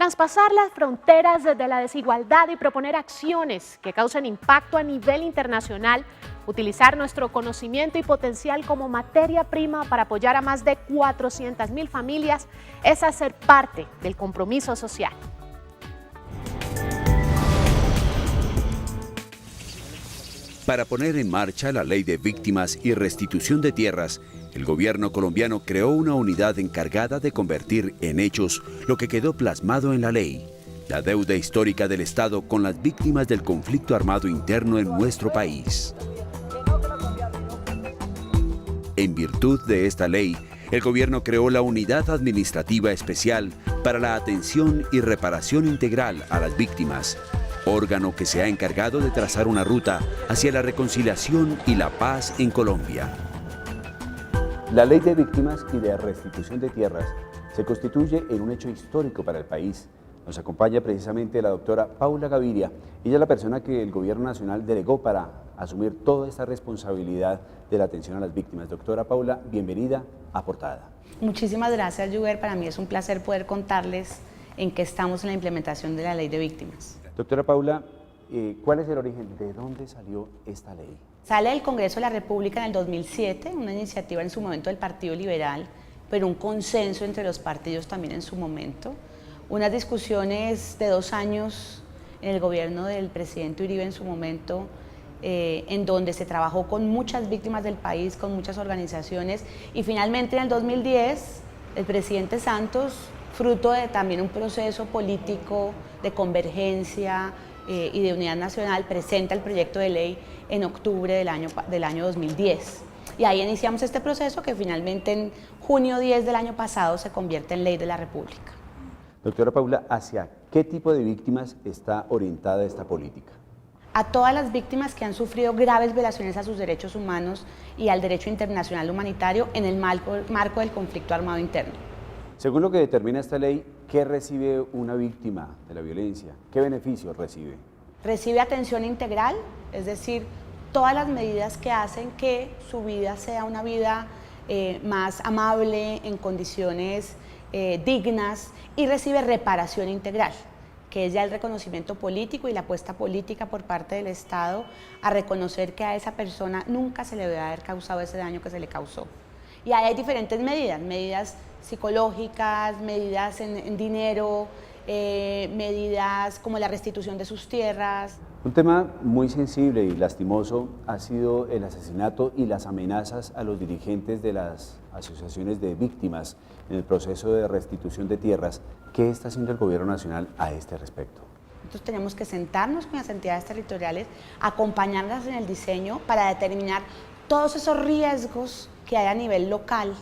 Traspasar las fronteras de la desigualdad y proponer acciones que causen impacto a nivel internacional, utilizar nuestro conocimiento y potencial como materia prima para apoyar a más de 400.000 familias, es hacer parte del compromiso social. Para poner en marcha la Ley de Víctimas y Restitución de Tierras, el gobierno colombiano creó una unidad encargada de convertir en hechos lo que quedó plasmado en la ley, la deuda histórica del Estado con las víctimas del conflicto armado interno en nuestro país. En virtud de esta ley, el gobierno creó la Unidad Administrativa Especial para la Atención y Reparación Integral a las Víctimas, órgano que se ha encargado de trazar una ruta hacia la reconciliación y la paz en Colombia. La Ley de Víctimas y de Restitución de Tierras se constituye en un hecho histórico para el país. Nos acompaña precisamente la doctora Paula Gaviria. Ella es la persona que el Gobierno Nacional delegó para asumir toda esta responsabilidad de la atención a las víctimas. Doctora Paula, bienvenida a Portada. Muchísimas gracias, Juber. Para mí es un placer poder contarles en qué estamos en la implementación de la Ley de Víctimas. Doctora Paula, ¿cuál es el origen? ¿De dónde salió esta ley? Sale del Congreso de la República en el 2007, una iniciativa en su momento del Partido Liberal, pero un consenso entre los partidos también en su momento. Unas discusiones de 2 años en el gobierno del presidente Uribe en su momento, en donde se trabajó con muchas víctimas del país, con muchas organizaciones, y finalmente en el 2010 el presidente Santos, fruto de también un proceso político de convergencia y de unidad nacional, presenta el proyecto de ley en octubre del año 2010. Y ahí iniciamos este proceso que finalmente en junio 10 del año pasado se convierte en ley de la República. Doctora Paula, ¿hacia qué tipo de víctimas está orientada esta política? A todas las víctimas que han sufrido graves violaciones a sus derechos humanos y al derecho internacional humanitario en el marco del conflicto armado interno. Según lo que determina esta ley, ¿qué recibe una víctima de la violencia? ¿Qué beneficios recibe? Recibe atención integral, es decir, todas las medidas que hacen que su vida sea una vida más amable, en condiciones dignas, y recibe reparación integral, que es ya el reconocimiento político y la apuesta política por parte del Estado a reconocer que a esa persona nunca se le debe haber causado ese daño que se le causó. Y ahí hay diferentes medidas psicológicas, medidas en dinero, medidas como la restitución de sus tierras. Un tema muy sensible y lastimoso ha sido el asesinato y las amenazas a los dirigentes de las asociaciones de víctimas en el proceso de restitución de tierras. ¿Qué está haciendo el Gobierno Nacional a este respecto? Nosotros tenemos que sentarnos con las entidades territoriales, acompañarlas en el diseño para determinar todos esos riesgos que hay a nivel local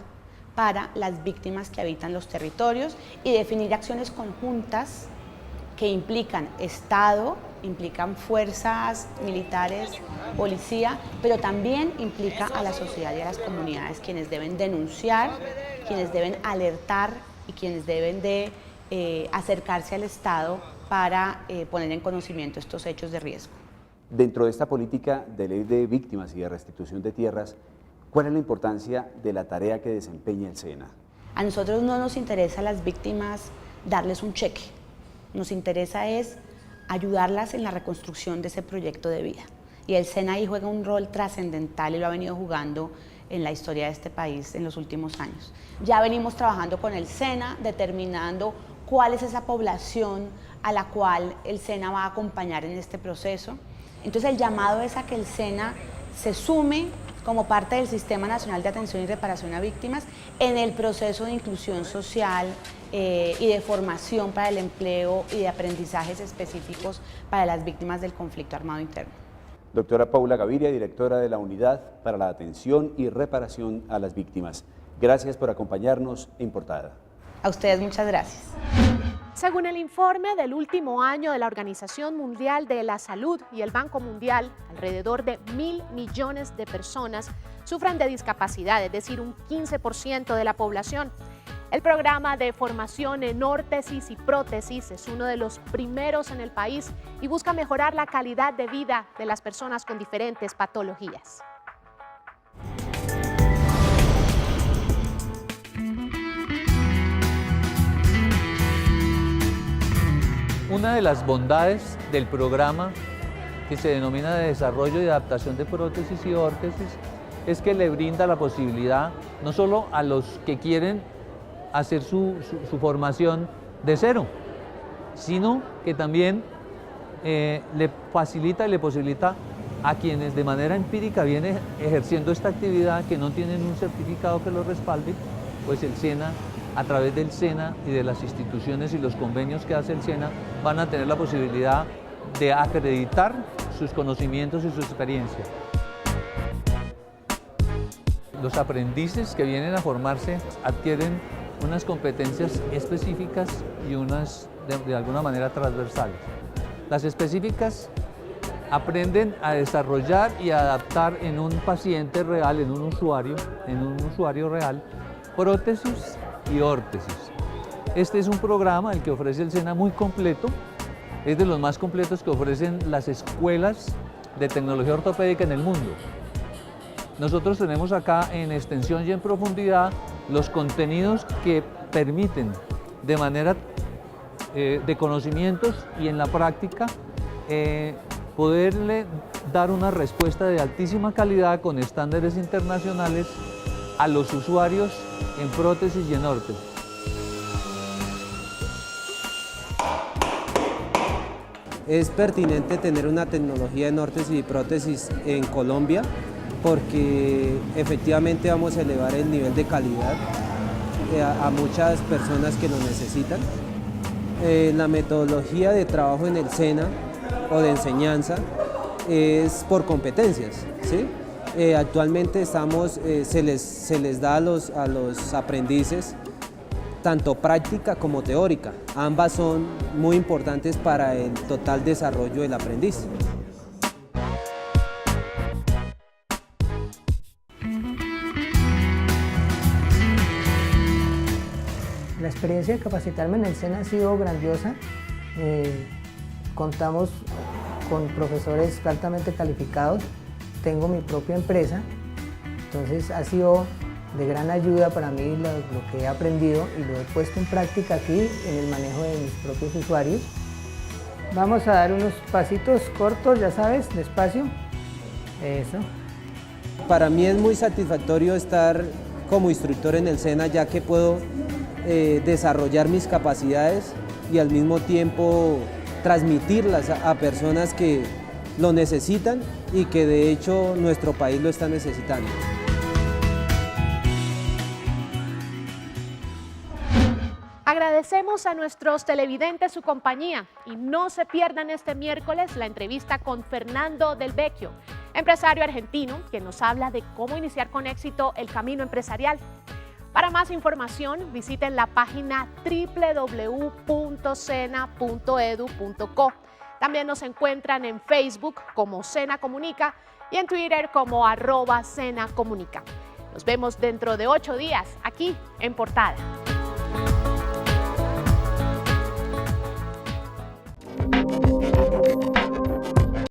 para las víctimas que habitan los territorios y definir acciones conjuntas que implican Estado, implican fuerzas militares, policía, pero también implica a la sociedad y a las comunidades, quienes deben denunciar, quienes deben alertar y quienes deben de acercarse al Estado para poner en conocimiento estos hechos de riesgo. Dentro de esta política de ley de víctimas y de restitución de tierras, ¿cuál es la importancia de la tarea que desempeña el SENA? A nosotros no nos interesa a las víctimas darles un cheque, nos interesa es ayudarlas en la reconstrucción de ese proyecto de vida. Y el SENA ahí juega un rol trascendental y lo ha venido jugando en la historia de este país en los últimos años. Ya venimos trabajando con el SENA, determinando cuál es esa población a la cual el SENA va a acompañar en este proceso. Entonces el llamado es a que el SENA se sume como parte del Sistema Nacional de Atención y Reparación a Víctimas en el proceso de inclusión social y de formación para el empleo y de aprendizajes específicos para las víctimas del conflicto armado interno. Doctora Paula Gaviria, directora de la Unidad para la Atención y Reparación a las Víctimas. Gracias por acompañarnos en Portada. A ustedes muchas gracias. Según el informe del último año de la Organización Mundial de la Salud y el Banco Mundial, alrededor de 1.000 millones de personas sufren de discapacidad, es decir, un 15% de la población. El programa de formación en órtesis y prótesis es uno de los primeros en el país y busca mejorar la calidad de vida de las personas con diferentes patologías. una de las bondades del programa que se denomina de desarrollo y adaptación de prótesis y órtesis es que le brinda la posibilidad no solo a los que quieren hacer su formación de cero, sino que también le facilita y le posibilita a quienes de manera empírica vienen ejerciendo esta actividad, que no tienen un certificado que lo respalde, pues el SENA, a través del SENA y de las instituciones y los convenios que hace el SENA, van a tener la posibilidad de acreditar sus conocimientos y su experiencia. Los aprendices que vienen a formarse adquieren unas competencias específicas y unas de alguna manera transversales. Las específicas aprenden a desarrollar y a adaptar en un paciente real, en un usuario real, prótesis y órtesis. Este es un programa, el que ofrece el SENA, muy completo, es de los más completos que ofrecen las escuelas de tecnología ortopédica en el mundo. Nosotros tenemos acá en extensión y en profundidad los contenidos que permiten de manera de conocimientos y en la práctica poderle dar una respuesta de altísima calidad con estándares internacionales a los usuarios en prótesis y en órtesis. Es pertinente tener una tecnología en órtesis y prótesis en Colombia porque efectivamente vamos a elevar el nivel de calidad a muchas personas que lo necesitan. La metodología de trabajo en el SENA o de enseñanza es por competencias, ¿sí? Actualmente se les da a los aprendices tanto práctica como teórica. Ambas son muy importantes para el total desarrollo del aprendiz. La experiencia de capacitarme en el SENA ha sido grandiosa. Contamos con profesores altamente calificados. Tengo mi propia empresa, entonces ha sido de gran ayuda para mí lo que he aprendido y lo he puesto en práctica aquí en el manejo de mis propios usuarios. Vamos a dar unos pasitos cortos, ya sabes, despacio. Eso. Para mí es muy satisfactorio estar como instructor en el SENA, ya que puedo desarrollar mis capacidades y al mismo tiempo transmitirlas a personas que lo necesitan y que de hecho nuestro país lo está necesitando. Agradecemos a nuestros televidentes su compañía y no se pierdan este miércoles la entrevista con Fernando Del Vecchio, empresario argentino, quien nos habla de cómo iniciar con éxito el camino empresarial. Para más información, visiten la página www.sena.edu.co. También nos encuentran en Facebook como SENA Comunica y en Twitter como @SENAComunica. Nos vemos dentro de 8 días aquí en Portada.